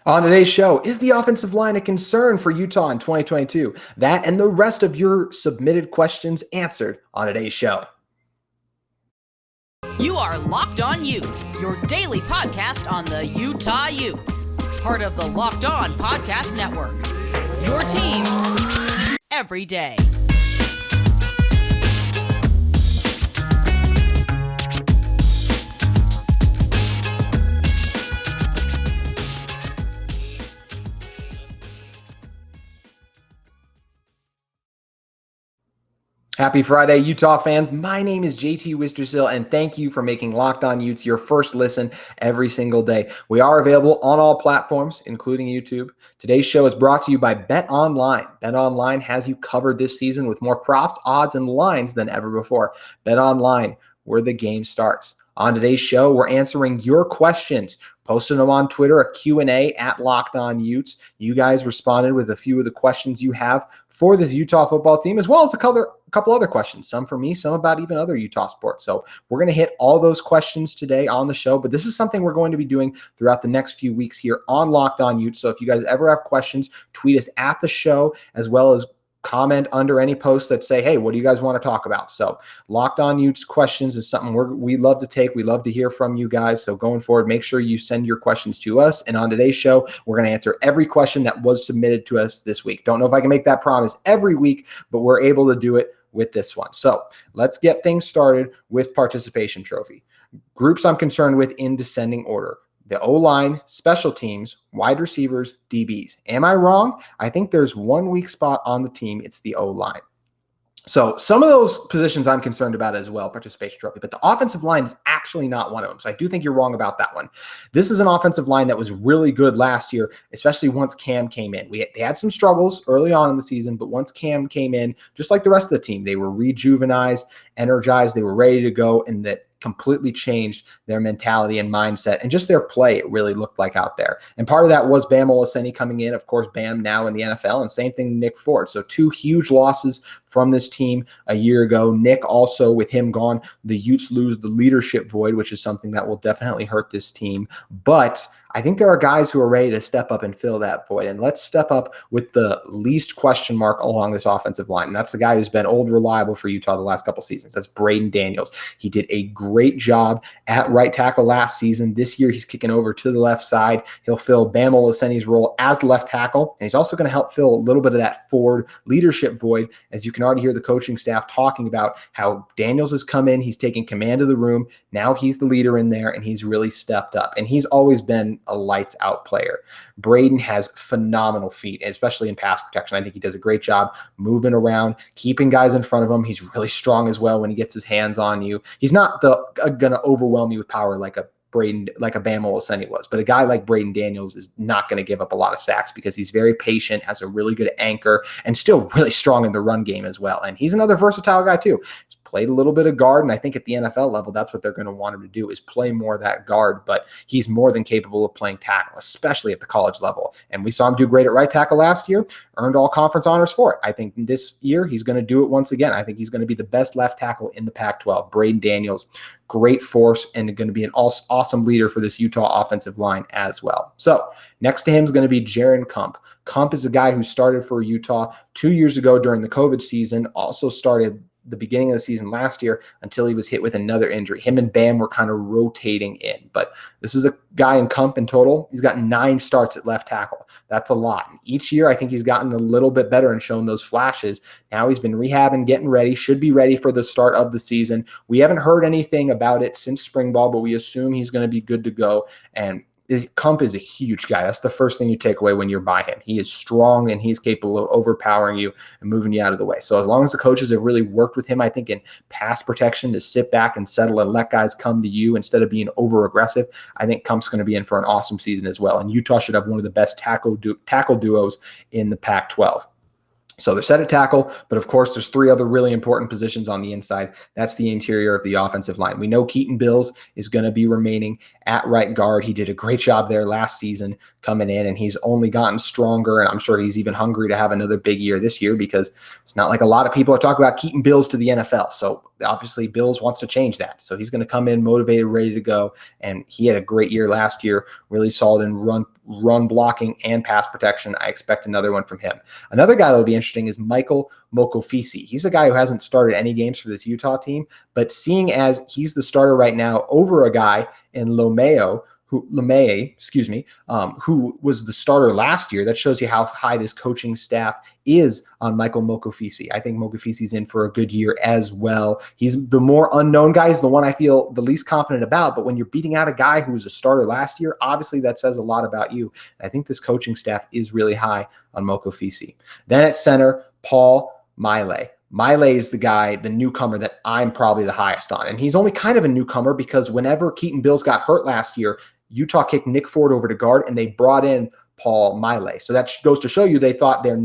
On today's show, is the offensive line a concern for Utah in 2022? That and the rest of your submitted questions answered on today's show. You are Locked On Utes, your daily podcast on the Utah Utes. Part of the Locked On Podcast Network. Your team every day. Happy Friday, Utah fans. My name is JT Wistersill, and thank you for making Locked On Utes your first listen every single day. We are available on all platforms, including YouTube. Today's show is brought to you by BetOnline. BetOnline has you covered this season with more props, odds, and lines than ever before. BetOnline, where the game starts. On today's show, we're answering your questions. Posted them on Twitter, a Q&A at Locked On Utes. You guys responded with a few of the questions you have for this Utah football team, as well as a couple other questions, some for me, some about even other Utah sports. So we're going to hit all those questions today on the show, but this is something we're going to be doing throughout the next few weeks here on Locked On Utes. So if you guys ever have questions, tweet us at the show, as well as comment under any posts that say, hey, what do you guys want to talk about? So Locked On Utes questions is something we love to take. We love to hear from you guys. So going forward, make sure you send your questions to us. And on today's show, we're going to answer every question that was submitted to us this week. Don't know if I can make that promise every week, but we're able to do it with this one. So let's get things started with participation trophy. Groups I'm concerned with in descending order: the O-line, special teams, wide receivers, DBs. Am I wrong? I think there's one weak spot on the team. It's the O-line. So some of those positions I'm concerned about as well, participation trophy, but the offensive line is actually not one of them. So I do think you're wrong about that one. This is an offensive line that was really good last year, especially once Cam came in. They had some struggles early on in the season, but once Cam came in, just like the rest of the team, they were rejuvenized, energized, they were ready to go, and that completely changed their mentality and mindset and just their play, it really looked like out there. And part of that was Bam Olaseni coming in, of course, Bam now in the NFL, and same thing Nick Ford. So two huge losses from this team a year ago. Nick also, with him gone, the Utes lose the leadership void, which is something that will definitely hurt this team. But I think there are guys who are ready to step up and fill that void. And let's step up with the least question mark along this offensive line. And that's the guy who's been old reliable for Utah the last couple seasons. That's Britain Daniels. He did a great job at right tackle last season. This year, he's kicking over to the left side. He'll fill Bam Olaseni's role as left tackle. And he's also going to help fill a little bit of that Ford leadership void, as you can already hear the coaching staff talking about how Daniels has come in. He's taking command of the room. Now he's the leader in there, and he's really stepped up. And he's always been a lights out player. Braden has phenomenal feet, especially in pass protection. I think he does a great job moving around, keeping guys in front of him. He's really strong as well when he gets his hands on you. He's not going to overwhelm you with power like a Bam Olaseni was, but a guy like Britain Daniels is not going to give up a lot of sacks because he's very patient, has a really good anchor, and still really strong in the run game as well. And he's another versatile guy too. He's played a little bit of guard, and I think at the NFL level, that's what they're going to want him to do, is play more of that guard, but he's more than capable of playing tackle, especially at the college level. And we saw him do great at right tackle last year, earned all conference honors for it. I think this year he's going to do it once again. I think he's going to be the best left tackle in the Pac-12. Britain Daniels, great force, and going to be an awesome leader for this Utah offensive line as well. So next to him is going to be Jaron Kump. Kump is a guy who started for Utah 2 years ago during the COVID season, also started the beginning of the season last year until he was hit with another injury. Him and Bam were kind of rotating in, but this is a guy in Kump in total. He's got 9 starts at left tackle. That's a lot. And each year, I think he's gotten a little bit better and shown those flashes. Now he's been rehabbing, getting ready, should be ready for the start of the season. We haven't heard anything about it since spring ball, but we assume he's going to be good to go. And Kump is a huge guy. That's the first thing you take away when you're by him. He is strong, and he's capable of overpowering you and moving you out of the way. So as long as the coaches have really worked with him, I think, in pass protection to sit back and settle and let guys come to you instead of being over-aggressive, I think Kump's going to be in for an awesome season as well. And Utah should have one of the best tackle duos in the Pac-12. So they're set at tackle, but of course there's 3 other really important positions on the inside. That's the interior of the offensive line. We know Keaton Bills is going to be remaining at right guard. He did a great job there last season coming in, and he's only gotten stronger, and I'm sure he's even hungry to have another big year this year because it's not like a lot of people are talking about keeping Bills to the NFL. So obviously Bills wants to change that. So he's going to come in motivated, ready to go, and he had a great year last year, really solid in run blocking and pass protection. I expect another one from him. Another guy that will be interesting is Michael Mokofisi. He's a guy who hasn't started any games for this Utah team, but seeing as he's the starter right now over a guy in LeMay, who was the starter last year, that shows you how high this coaching staff is on Michael Mokofisi. I think Mokofisi's in for a good year as well. He's the more unknown guy, is the one I feel the least confident about, but when you're beating out a guy who was a starter last year, obviously that says a lot about you. And I think this coaching staff is really high on Mokofisi. Then at center, Paul Maile. Maile is the guy, the newcomer that I'm probably the highest on. And he's only kind of a newcomer because whenever Keaton Bills got hurt last year, Utah kicked Nick Ford over to guard, and they brought in Paul Maile. So that goes to show you they thought their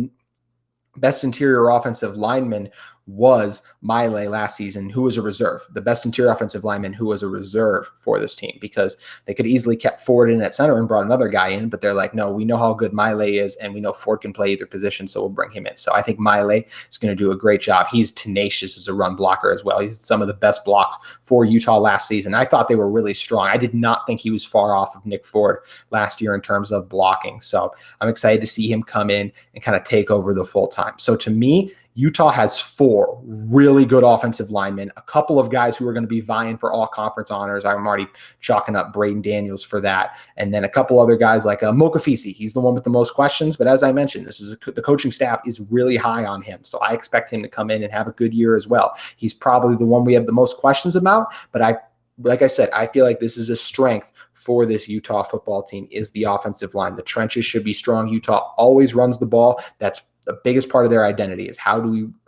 best interior offensive lineman was Maile last season, who was a reserve, the best interior offensive lineman who was a reserve for this team, because they could easily kept Ford in at center and brought another guy in, but they're like, no, we know how good Maile is, and we know Ford can play either position, so we'll bring him in. So I think Maile is going to do a great job. He's tenacious as a run blocker as well. He's some of the best blocks for Utah last season. I thought they were really strong. I did not think he was far off of Nick Ford last year in terms of blocking. So I'm excited to see him come in and kind of take over the full time. So to me, Utah has 4 really good offensive linemen, a couple of guys who are going to be vying for all conference honors. I'm already chalking up Braden Daniels for that. And then a couple other guys like Mokofisi. He's the one with the most questions. But as I mentioned, the coaching staff is really high on him. So I expect him to come in and have a good year as well. He's probably the one we have the most questions about. But like I said, I feel like this is a strength for this Utah football team is the offensive line. The trenches should be strong. Utah always runs the ball. That's the biggest part of their identity is how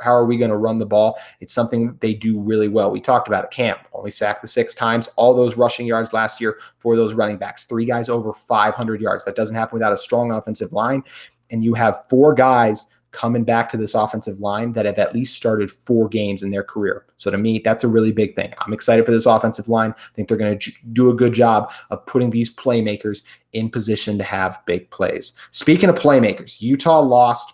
are we going to run the ball? It's something they do really well. We talked about at camp, only sacked the 6 times, all those rushing yards last year for those running backs, 3 guys over 500 yards. That doesn't happen without a strong offensive line. And you have 4 guys coming back to this offensive line that have at least started 4 games in their career. So to me, that's a really big thing. I'm excited for this offensive line. I think they're going to do a good job of putting these playmakers in position to have big plays. Speaking of playmakers, Utah lost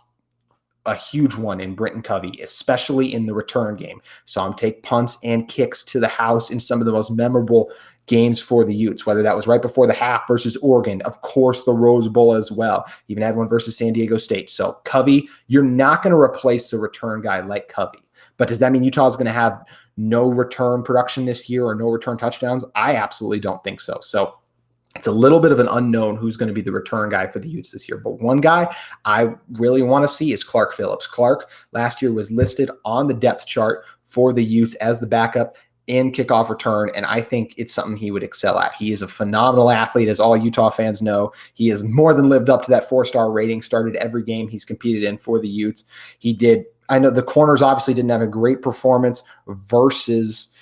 a huge one in Britain Covey, especially in the return game. Saw him take punts and kicks to the house in some of the most memorable games for the Utes, whether that was right before the half versus Oregon, of course, the Rose Bowl as well. Even had one versus San Diego State. So Covey, you're not going to replace a return guy like Covey. But does that mean Utah is going to have no return production this year or no return touchdowns? I absolutely don't think so. So it's a little bit of an unknown who's going to be the return guy for the Utes this year. But one guy I really want to see is Clark Phillips. Clark last year was listed on the depth chart for the Utes as the backup in kickoff return, and I think it's something he would excel at. He is a phenomenal athlete, as all Utah fans know. He has more than lived up to that 4-star rating, started every game he's competed in for the Utes. I know the corners obviously didn't have a great performance versus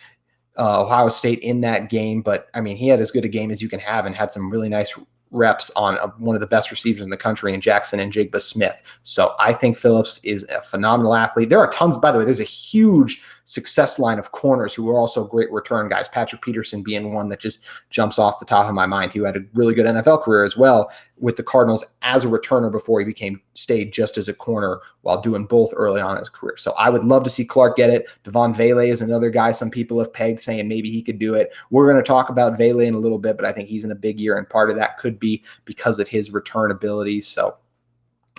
Ohio State in that game, but I mean, he had as good a game as you can have and had some really nice reps on one of the best receivers in the country in Jackson and Jigba Smith. So I think Phillips is a phenomenal athlete. There are tons, by the way, there's a huge success line of corners who are also great return guys. Patrick Peterson being one that just jumps off the top of my mind. He had a really good NFL career as well with the Cardinals as a returner before he stayed just as a corner while doing both early on in his career. So I would love to see Clark get it. Devon Vele is another guy some people have pegged saying maybe he could do it. We're going to talk about Vele in a little bit, but I think he's in a big year, and part of that could be because of his return abilities. So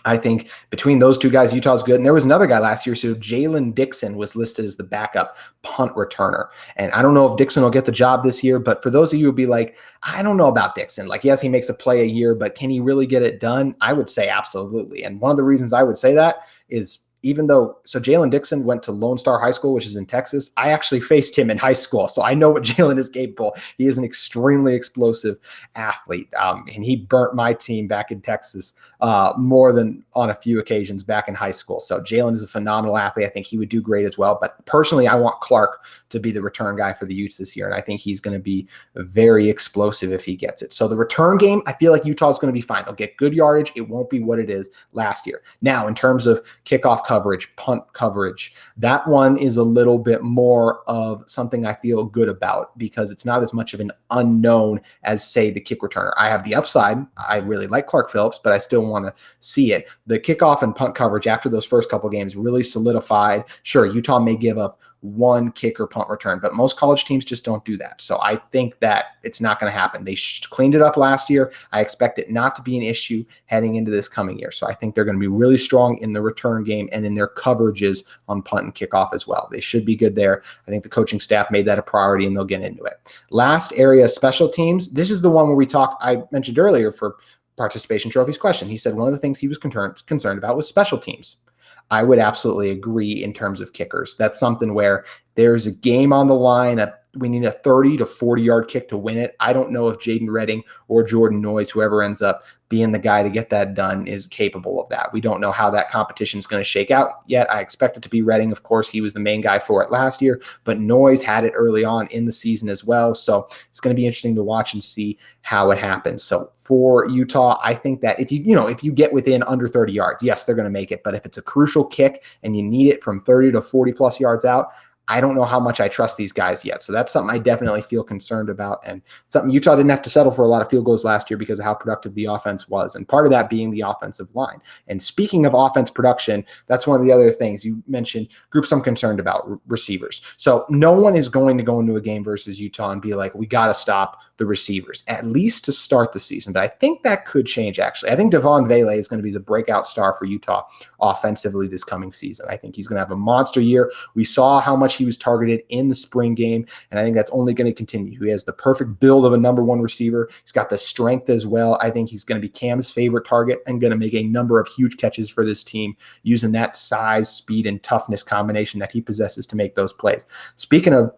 I think between those 2 guys, Utah's good. And there was another guy last year. So Jalen Dixon was listed as the backup punt returner. And I don't know if Dixon will get the job this year, but for those of you who be like, I don't know about Dixon. Like, yes, he makes a play a year, but can he really get it done? I would say absolutely. And one of the reasons I would say that is Jalen Dixon went to Lone Star High School, which is in Texas. I actually faced him in high school, so I know what Jalen is capable. He is an extremely explosive athlete, and he burnt my team back in Texas more than on a few occasions back in high school. So Jalen is a phenomenal athlete. I think he would do great as well. But personally, I want Clark to be the return guy for the Utes this year, and I think he's going to be very explosive if he gets it. So the return game, I feel like Utah is going to be fine. They'll get good yardage. It won't be what it is last year. Now, in terms of kickoff coverage, punt coverage. That one is a little bit more of something I feel good about because it's not as much of an unknown as, say, the kick returner. I have the upside. I really like Clark Phillips, but I still want to see it. The kickoff and punt coverage after those first couple games really solidified. Sure, Utah may give up one kick or punt return, but most college teams just don't do that. So I think that it's not going to happen. They cleaned it up last year. I expect it not to be an issue heading into this coming year. So I think they're going to be really strong in the return game and in their coverages on punt and kickoff as well. They should be good there. I think the coaching staff made that a priority and they'll get into it. Last area, special teams. This is the one where I mentioned earlier for participation trophies question. He said one of the things he was concerned about was special teams. I would absolutely agree in terms of kickers. That's something where there's a game on the line. We need a 30 to 40-yard kick to win it. I don't know if Jaden Redding or Jordan Noyes, whoever ends up being the guy to get that done, is capable of that. We don't know how that competition is going to shake out yet. I expect it to be Redding. Of course, he was the main guy for it last year, but Noyes had it early on in the season as well. So it's going to be interesting to watch and see how it happens. So for Utah, I think that if you get within under 30 yards, yes, they're going to make it. But if it's a crucial kick and you need it from 30 to 40 plus yards out, I don't know how much I trust these guys yet. So that's something I definitely feel concerned about, and something Utah didn't have to settle for a lot of field goals last year because of how productive the offense was, and part of that being the offensive line. And speaking of offense production, that's one of the other things you mentioned, groups I'm concerned about, receivers. So no one is going to go into a game versus Utah and be like, we got to stop the receivers, at least to start the season. But I think that could change, actually. I think Devon Vele is going to be the breakout star for Utah offensively this coming season. I think he's going to have a monster year. We saw how much he was targeted in the spring game, and I think that's only going to continue. He has the perfect build of a number one receiver. He's got the strength as well. I think he's going to be Cam's favorite target and going to make a number of huge catches for this team using that size, speed, and toughness combination that he possesses to make those plays. Speaking of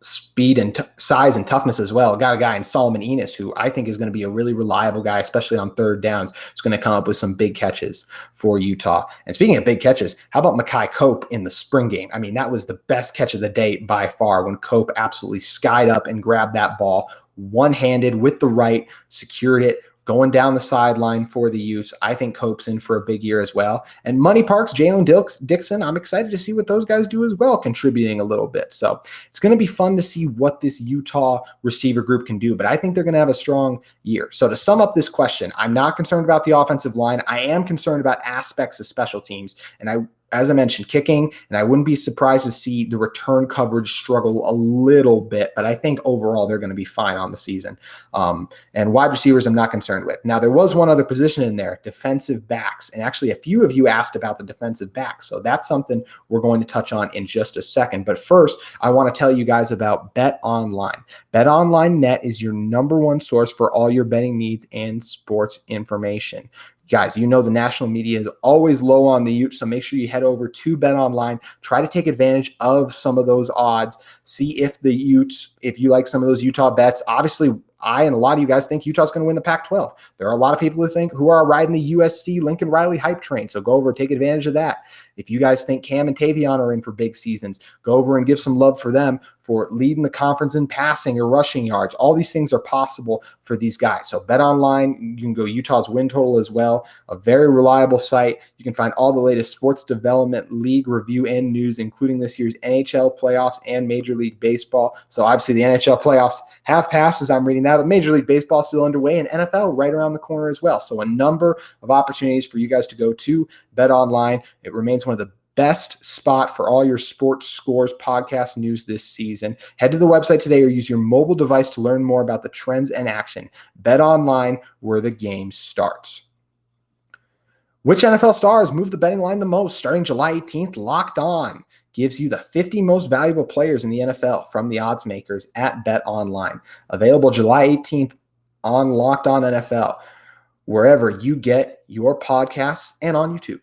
speed and size and toughness as well, got a guy in Solomon Enos who I think is going to be a really reliable guy, especially on third downs. He's going to come up with some big catches for Utah. And speaking of big catches, how about Makai Cope in the spring game? I mean, that was the best catch of the day by far when Cope absolutely skied up and grabbed that ball one-handed with the right, secured it, going down the sideline for the Utes. I think Cope's in for a big year as well. And Money Parks, Jalen Dixon, I'm excited to see what those guys do as well, contributing a little bit. So it's going to be fun to see what this Utah receiver group can do, but I think they're going to have a strong year. So to sum up this question, I'm not concerned about the offensive line. I am concerned about aspects of special teams. And as I mentioned, kicking, and I wouldn't be surprised to see the return coverage struggle a little bit, but I think overall they're going to be fine on the season. And wide receivers I'm not concerned with. Now, there was one other position in there, defensive backs, and actually a few of you asked about the defensive backs, so that's something we're going to touch on in just a second. But first, I want to tell you guys about BetOnline. BetOnline Net is your number one source for all your betting needs and sports information. Guys, you know the national media is always low on the Utes, so make sure you head over to BetOnline. Try to take advantage of some of those odds. See if the Utes, if you like some of those Utah bets. Obviously, I and a lot of you guys think Utah's going to win the Pac-12. There are a lot of people who are riding the USC Lincoln Riley hype train, so go over and take advantage of that. If you guys think Cam and Tavion are in for big seasons, go over and give some love for them for leading the conference in passing or rushing yards. All these things are possible for these guys. So BetOnline, you can go Utah's win total as well, a very reliable site. You can find all the latest sports development, league review, and news, including this year's NHL playoffs and Major League Baseball. So obviously the NHL playoffs have passed as I'm reading that, but Major League Baseball is still underway and NFL right around the corner as well. So a number of opportunities for you guys to go to BetOnline. It remains one of the best spot for all your sports scores, podcast news this season. Head to the website today or use your mobile device to learn more about the trends and action. BetOnline, where the game starts. Which NFL stars move the betting line the most? Starting July 18th, Locked On gives you the 50 most valuable players in the NFL from the odds makers at BetOnline. Available July 18th on Locked On NFL, wherever you get your podcasts and on YouTube.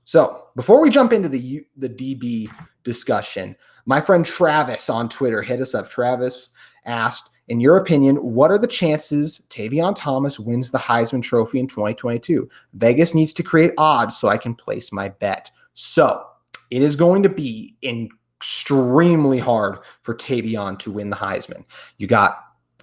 So before we jump into the DB discussion, my friend Travis on Twitter hit us up. Travis asked, in your opinion, what are the chances Tavion Thomas wins the Heisman Trophy in 2022? Vegas needs to create odds so I can place my bet. So it is going to be extremely hard for Tavion to win the Heisman.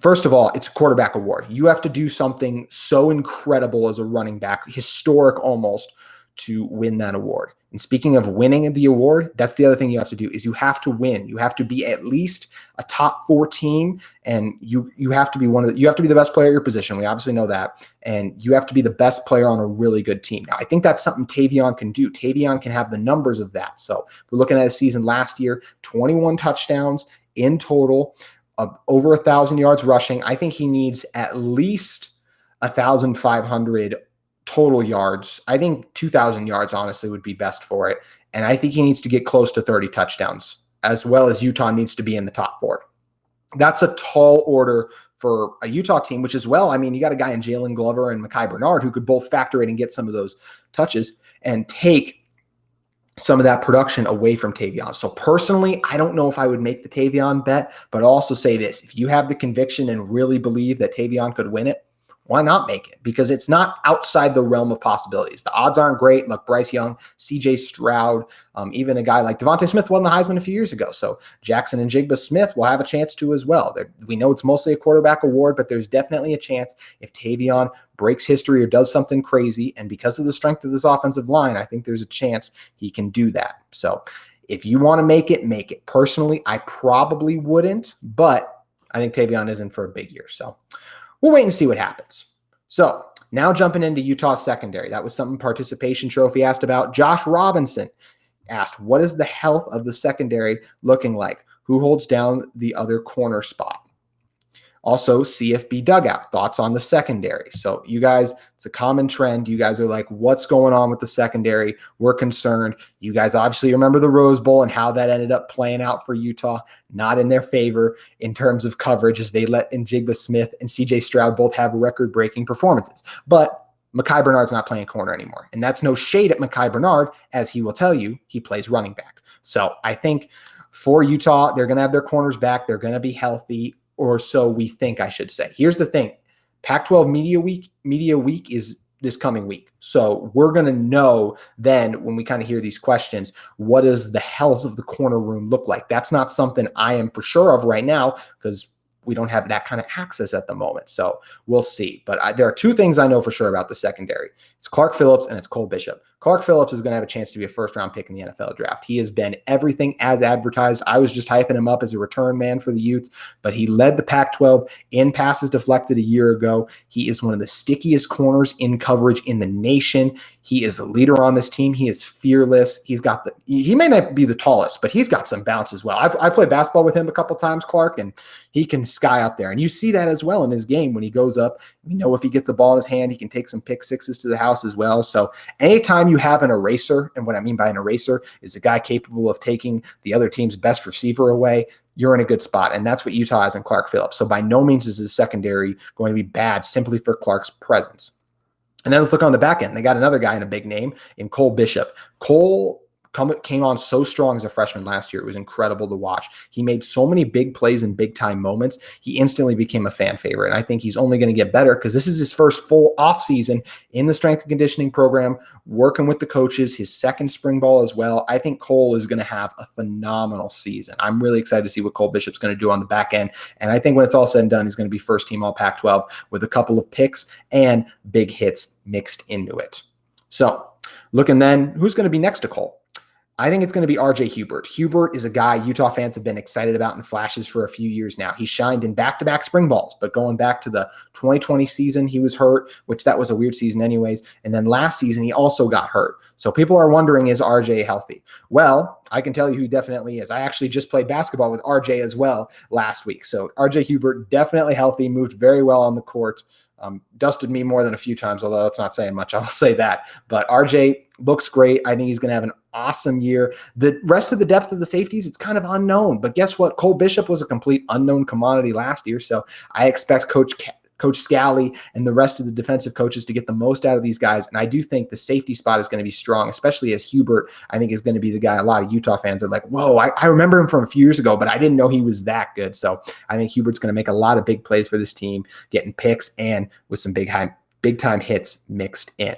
First of all, it's a quarterback award. You have to do something so incredible as a running back, historic almost, to win that award. And speaking of winning the award, that's the other thing you have to do is you have to win. You have to be at least a top 4 team, and you have to be you have to be the best player at your position. We obviously know that. And you have to be the best player on a really good team. Now, I think that's something Tavion can do. Tavion can have the numbers of that. So if we're looking at his season last year, 21 touchdowns in total, over 1,000 yards rushing. I think he needs at least 1,500 total yards. I think 2,000 yards, honestly, would be best for it. And I think he needs to get close to 30 touchdowns, as well as Utah needs to be in the top 4. That's a tall order for a Utah team, which is well, I mean, you got a guy in Jalen Glover and Mekhi Bernard who could both factor in and get some of those touches and take some of that production away from Tavion. So personally, I don't know if I would make the Tavion bet, but I'll also say this. If you have the conviction and really believe that Tavion could win it, why not make it? Because it's not outside the realm of possibilities. The odds aren't great. Look, Bryce Young, CJ Stroud, even a guy like Devontae Smith won the Heisman a few years ago. So Jackson and Jigba Smith will have a chance to as well. We know it's mostly a quarterback award, but there's definitely a chance if Tavion breaks history or does something crazy. And because of the strength of this offensive line, I think there's a chance he can do that. So if you want to make it, make it. Personally, I probably wouldn't, but I think Tavion is in for a big year. So we'll wait and see what happens. So now jumping into Utah's secondary. That was something Participation Trophy asked about. Josh Robinson asked, what is the health of the secondary looking like? Who holds down the other corner spot? Also, CFB Dugout, thoughts on the secondary. So you guys, it's a common trend. You guys are like, what's going on with the secondary? We're concerned. You guys obviously remember the Rose Bowl and how that ended up playing out for Utah, not in their favor in terms of coverage, as they let Njigba Smith and CJ Stroud both have record-breaking performances. But Mekhi Bernard's not playing corner anymore. And that's no shade at Mekhi Bernard, as he will tell you, he plays running back. So I think for Utah, they're going to have their corners back. They're going to be healthy. Or so we think, I should say. Here's the thing. Pac-12 Media Week is this coming week. So we're going to know then when we kind of hear these questions, what does the health of the corner room look like? That's not something I am for sure of right now because we don't have that kind of access at the moment. So we'll see. But there are 2 things I know for sure about the secondary. It's Clark Phillips and it's Cole Bishop. Clark Phillips is going to have a chance to be a first-round pick in the NFL draft. He has been everything as advertised. I was just hyping him up as a return man for the Utes, but he led the Pac-12 in passes deflected a year ago. He is one of the stickiest corners in coverage in the nation. He is a leader on this team. He is fearless. He may not be the tallest, but he's got some bounce as well. I played basketball with him a couple times, Clark, and he can sky up there. And you see that as well in his game when he goes up. We know if he gets the ball in his hand, he can take some pick sixes to the house as well. So anytime you have an eraser, and what I mean by an eraser is a guy capable of taking the other team's best receiver away, you're in a good spot. And that's what Utah has in Clark Phillips. So by no means is his secondary going to be bad simply for Clark's presence. And then let's look on the back end. They got another guy in a big name in Cole Bishop. Cole came on so strong as a freshman last year. It was incredible to watch. He made so many big plays in big-time moments. He instantly became a fan favorite. And I think he's only going to get better because this is his first full offseason in the strength and conditioning program, working with the coaches, his second spring ball as well. I think Cole is going to have a phenomenal season. I'm really excited to see what Cole Bishop's going to do on the back end. And I think when it's all said and done, he's going to be first team all Pac-12 with a couple of picks and big hits mixed into it. So looking then, who's going to be next to Cole? I think it's going to be R.J. Hubert. Hubert is a guy Utah fans have been excited about in flashes for a few years now. He shined in back-to-back spring balls, but going back to the 2020 season, he was hurt, which that was a weird season anyways. And then last season, he also got hurt. So people are wondering, is R.J. healthy? Well, I can tell you he definitely is. I actually just played basketball with R.J. as well last week. So R.J. Hubert, definitely healthy, moved very well on the court. Dusted me more than a few times, although that's not saying much. I'll say that. But RJ looks great. I think he's going to have an awesome year. The rest of the depth of the safeties, it's kind of unknown. But guess what? Cole Bishop was a complete unknown commodity last year. So I expect Coach Scally and the rest of the defensive coaches to get the most out of these guys. And I do think the safety spot is going to be strong, especially as Hubert, I think, is going to be the guy a lot of Utah fans are like, whoa, I remember him from a few years ago, but I didn't know he was that good. So I think Hubert's going to make a lot of big plays for this team, getting picks and with some big time hits mixed in.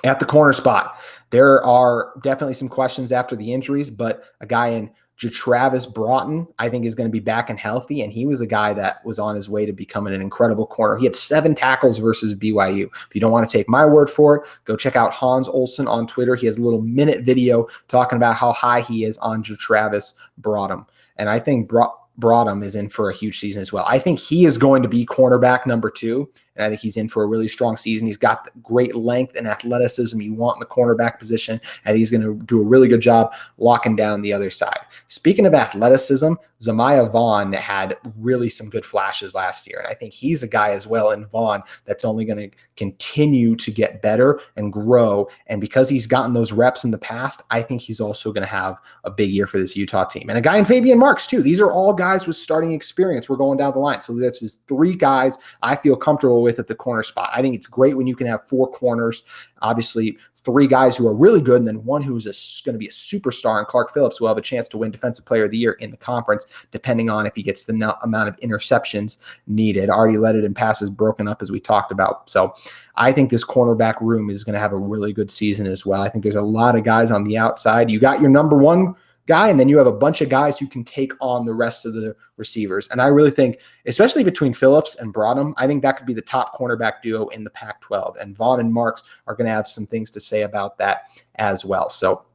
At the corner spot, there are definitely some questions after the injuries, but a guy in Travis Broughton, I think, is going to be back and healthy, and he was a guy that was on his way to becoming an incredible corner. He had 7 tackles versus BYU. If you don't want to take my word for it, go check out Hans Olsen on Twitter. He has a little minute video talking about how high he is on Travis Broughton. And I think Broughton is in for a huge season as well. I think he is going to be cornerback number 2, and I think he's in for a really strong season. He's got great length and athleticism you want in the cornerback position, and he's going to do a really good job locking down the other side. Speaking of athleticism, Zamiah Vaughn had really some good flashes last year, and I think he's a guy as well in Vaughn that's only going to continue to get better and grow, and because he's gotten those reps in the past, I think he's also going to have a big year for this Utah team. And a guy in Tavion Marks, too. These are all guys with starting experience. We're going down the line. So that's just 3 guys I feel comfortable with at the corner spot. I think it's great when you can have 4 corners, obviously 3 guys who are really good, and then one who's going to be a superstar in Clark Phillips, who will have a chance to win Defensive Player of the Year in the conference, depending on if he gets the amount of interceptions needed. Already led it in passes broken up, as we talked about. So I think this cornerback room is going to have a really good season as well. I think there's a lot of guys on the outside. You got your number 1 guy, and then you have a bunch of guys who can take on the rest of the receivers. And I really think, especially between Phillips and Broughton, I think that could be the top cornerback duo in the Pac-12. And Vaughn and Marks are going to have some things to say about that as well. So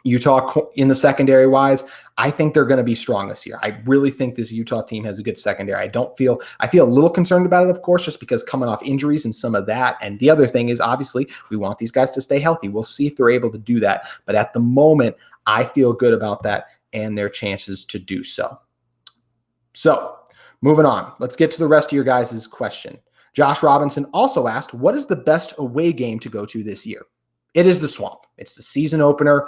Utah in the secondary wise, I think they're going to be strong this year. I really think this Utah team has a good secondary. I feel a little concerned about it, of course, just because coming off injuries and some of that. And the other thing is, obviously, we want these guys to stay healthy. We'll see if they're able to do that. But at the moment, I feel good about that and their chances to do so. So moving on, let's get to the rest of your guys' question. Josh Robinson also asked, what is the best away game to go to this year? It is the Swamp. It's the season opener.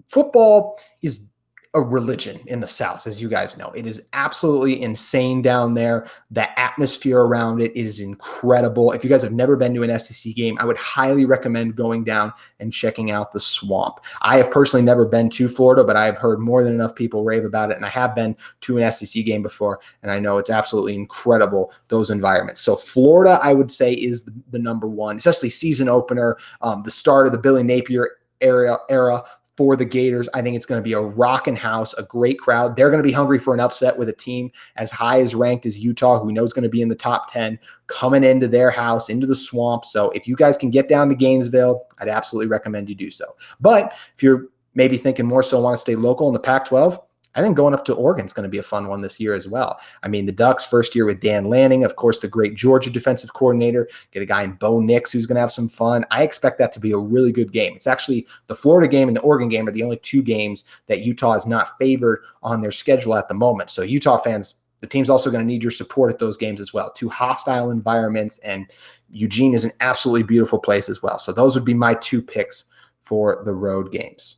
Football is a religion in the South, as you guys know. It is absolutely insane down there. The atmosphere around it is incredible. If you guys have never been to an SEC game, I would highly recommend going down and checking out the Swamp. I have personally never been to Florida, but I have heard more than enough people rave about it, and I have been to an SEC game before, and I know it's absolutely incredible, those environments. So Florida, I would say, is the number 1, especially season opener, the start of the Billy Napier era for the Gators. I think it's going to be a rocking house, a great crowd. They're going to be hungry for an upset with a team as high as ranked as Utah, who we know is going to be in the top 10, coming into their house, into the Swamp. So if you guys can get down to Gainesville, I'd absolutely recommend you do so. But if you're maybe thinking more so want to stay local in the Pac-12, I think going up to Oregon is going to be a fun one this year as well. I mean, the Ducks first year with Dan Lanning, of course, the great Georgia defensive coordinator, get a guy in Bo Nix who's going to have some fun. I expect that to be a really good game. It's actually the Florida game and the Oregon game are the only 2 games that Utah is not favored on their schedule at the moment. So Utah fans, the team's also going to need your support at those games as well. 2 hostile environments, and Eugene is an absolutely beautiful place as well. So those would be my 2 picks for the road games.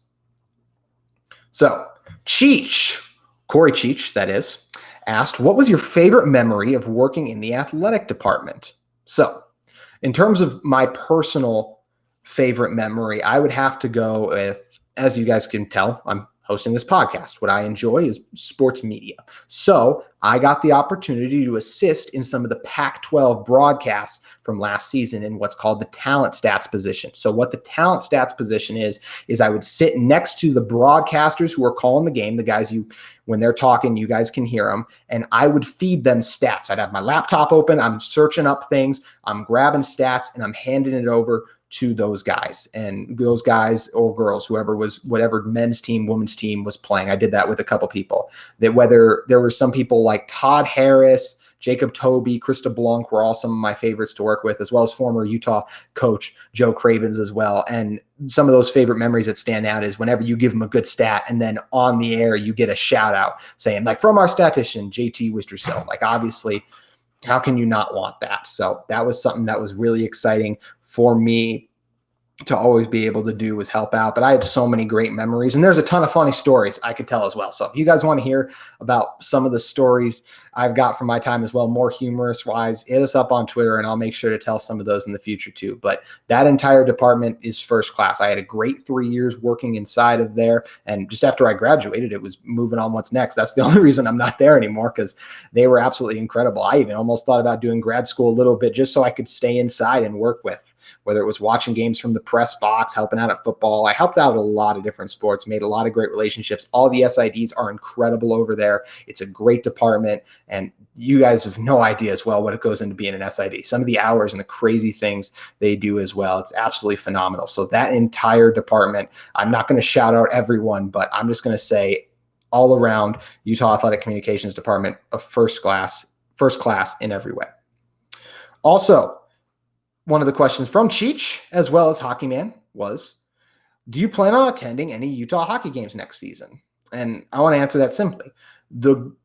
So Corey Cheech, that is, asked, what was your favorite memory of working in the athletic department? So in terms of my personal favorite memory, I would have to go with, as you guys can tell, I'm hosting this podcast. What I enjoy is sports media. So I got the opportunity to assist in some of the Pac-12 broadcasts from last season in what's called the talent stats position. So what the talent stats position is I would sit next to the broadcasters who are calling the game, the guys when they're talking, you guys can hear them, and I would feed them stats. I'd have my laptop open, I'm searching up things, I'm grabbing stats, and I'm handing it over to those guys, and those guys or girls, whatever men's team, women's team was playing. I did that with a couple people. That whether there were some people like Todd Harris, Jacob Toby, Krista Blanc were all some of my favorites to work with, as well as former Utah coach Joe Cravens as well. And some of those favorite memories that stand out is whenever you give them a good stat and then on the air you get a shout out saying, like, from our statistician, JT Wistersill. Like, obviously, how can you not want that? So that was something that was really exciting for me to always be able to do, was help out. But I had so many great memories, and there's a ton of funny stories I could tell as well. So if you guys want to hear about some of the stories I've got from my time as well, more humorous wise, hit us up on Twitter and I'll make sure to tell some of those in the future too. But that entire department is first class. I had a great 3 years working inside of there. And just after I graduated, it was moving on what's next. That's the only reason I'm not there anymore, because they were absolutely incredible. I even almost thought about doing grad school a little bit just so I could stay inside and work with whether it was watching games from the press box, helping out at football. I helped out a lot of different sports, made a lot of great relationships. All the SIDs are incredible over there. It's a great department, and you guys have no idea as well what it goes into being an SID. Some of the hours and the crazy things they do as well. It's absolutely phenomenal. So that entire department, I'm not going to shout out everyone, but I'm just going to say all around Utah Athletic Communications Department of first class in every way. Also, one of the questions from Cheech as well as Hockey Man was, do you plan on attending any Utah hockey games next season? And I want to answer that simply.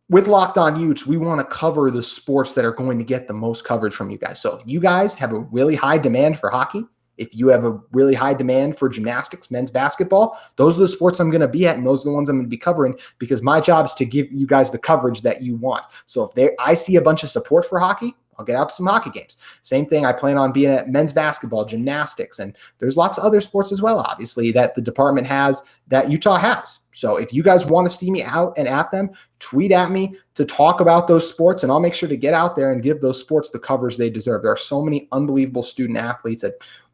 With Locked On Utes, we want to cover the sports that are going to get the most coverage from you guys. So if you guys have a really high demand for hockey, if you have a really high demand for gymnastics, men's basketball, those are the sports I'm going to be at, and those are the ones I'm going to be covering, because my job is to give you guys the coverage that you want. So if I see a bunch of support for hockey, I'll get out to some hockey games. Same thing, I plan on being at men's basketball, gymnastics, and there's lots of other sports as well, obviously, that the department has, that Utah has. So if you guys want to see me out and at them, tweet at me to talk about those sports, and I'll make sure to get out there and give those sports the coverage they deserve. There are so many unbelievable student athletes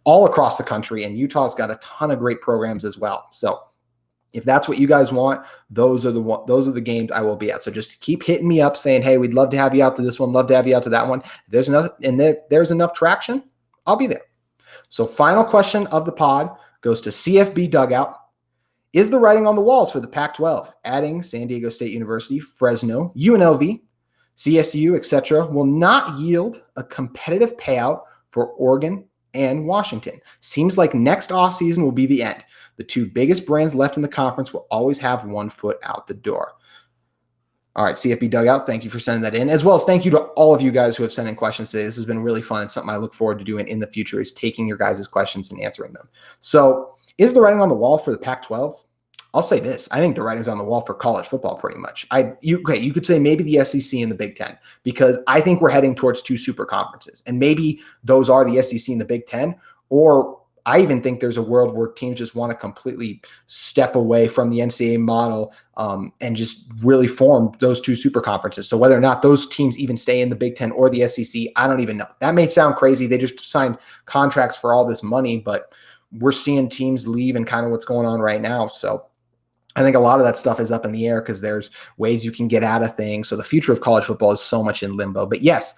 all across the country, and Utah's got a ton of great programs as well. So if that's what you guys want, those are the games I will be at. So just keep hitting me up saying, hey, we'd love to have you out to this one, love to have you out to that one. If there's enough traction, I'll be there. So final question of the pod goes to CFB Dugout. Is the writing on the walls for the Pac-12, adding San Diego State University, Fresno, UNLV, CSU, etc., will not yield a competitive payout for Oregon and Washington? Seems like next offseason will be the end. The two biggest brands left in the conference will always have one foot out the door. All right, CFB Dugout, thank you for sending that in, as well as thank you to all of you guys who have sent in questions today. This has been really fun. It's something I look forward to doing in the future, is taking your guys' questions and answering them. So is the writing on the wall for the Pac-12? I'll say this. I think the writing's on the wall for college football pretty much. You could say maybe the SEC and the Big Ten, because I think we're heading towards two super conferences, and maybe those are the SEC and the Big Ten, or I even think there's a world where teams just want to completely step away from the NCAA model and just really form those two super conferences. So whether or not those teams even stay in the Big Ten or the SEC, I don't even know. That may sound crazy. They just signed contracts for all this money, but we're seeing teams leave and kind of what's going on right now. So I think a lot of that stuff is up in the air because there's ways you can get out of things. So the future of college football is so much in limbo. But yes,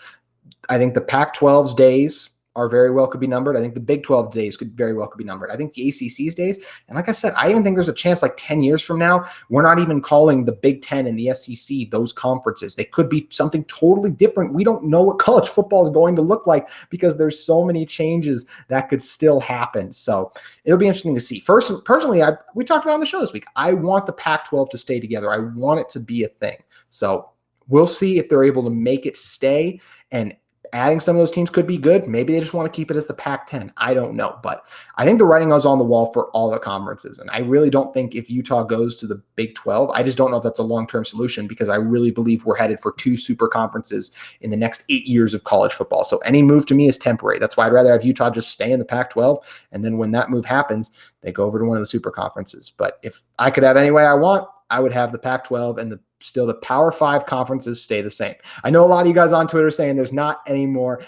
I think the Pac-12's days are very well could be numbered. I think the Big 12 days could very well could be numbered. I think the ACC's days, and like I said, I even think there's a chance like 10 years from now, we're not even calling the Big 10 and the SEC those conferences. They could be something totally different. We don't know what college football is going to look like because there's so many changes that could still happen. So it'll be interesting to see. First, personally, we talked about on the show this week, I want the Pac-12 to stay together. I want it to be a thing. So we'll see if they're able to make it stay, and adding some of those teams could be good. Maybe they just want to keep it as the Pac-10. I don't know. But I think the writing is on the wall for all the conferences. And I really don't think if Utah goes to the Big 12, I just don't know if that's a long-term solution, because I really believe we're headed for two super conferences in the next 8 years of college football. So any move to me is temporary. That's why I'd rather have Utah just stay in the Pac-12. And then when that move happens, they go over to one of the super conferences. But if I could have any way I want, I would have the Pac-12 and still the Power 5 conferences stay the same. I know a lot of you guys on Twitter saying there's not any more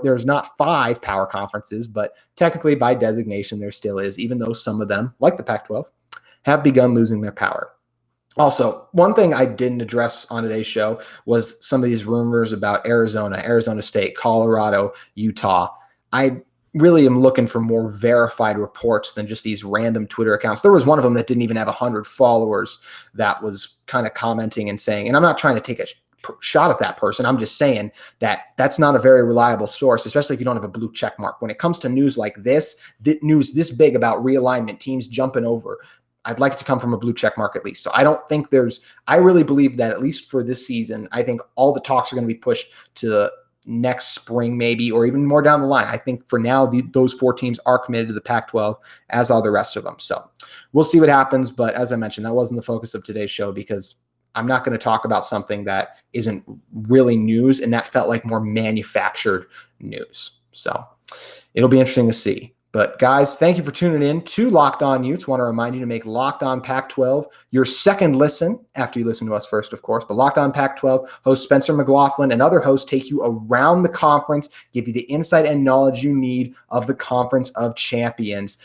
there's not 5 power conferences, but technically by designation there still is, even though some of them, like the Pac-12, have begun losing their power. Also, one thing I didn't address on today's show was some of these rumors about Arizona, Arizona State, Colorado, Utah. I really am looking for more verified reports than just these random Twitter accounts. There was one of them that didn't even have 100 followers that was kind of commenting and saying, and I'm not trying to take a shot at that person. I'm just saying that that's not a very reliable source, especially if you don't have a blue check mark. When it comes to news like this, news this big about realignment, teams jumping over, I'd like it to come from a blue check mark at least. So I don't think I really believe that at least for this season, I think all the talks are going to be pushed to next spring maybe, or even more down the line. I think for now, those 4 teams are committed to the Pac-12, as are the rest of them. So we'll see what happens. But as I mentioned, that wasn't the focus of today's show, because I'm not going to talk about something that isn't really news, and that felt like more manufactured news. So it'll be interesting to see. But guys, thank you for tuning in to Locked On Utes. Want to remind you to make Locked On Pac-12 your second listen after you listen to us first, of course. But Locked On Pac-12 host Spencer McLaughlin and other hosts take you around the conference, give you the insight and knowledge you need of the Conference of Champions.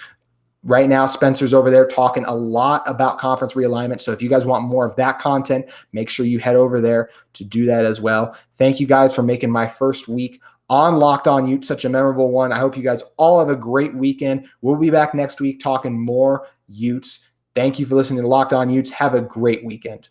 Right now, Spencer's over there talking a lot about conference realignment. So if you guys want more of that content, make sure you head over there to do that as well. Thank you guys for making my first week on Locked On Utes such a memorable one. I hope you guys all have a great weekend. We'll be back next week talking more Utes. Thank you for listening to Locked On Utes. Have a great weekend.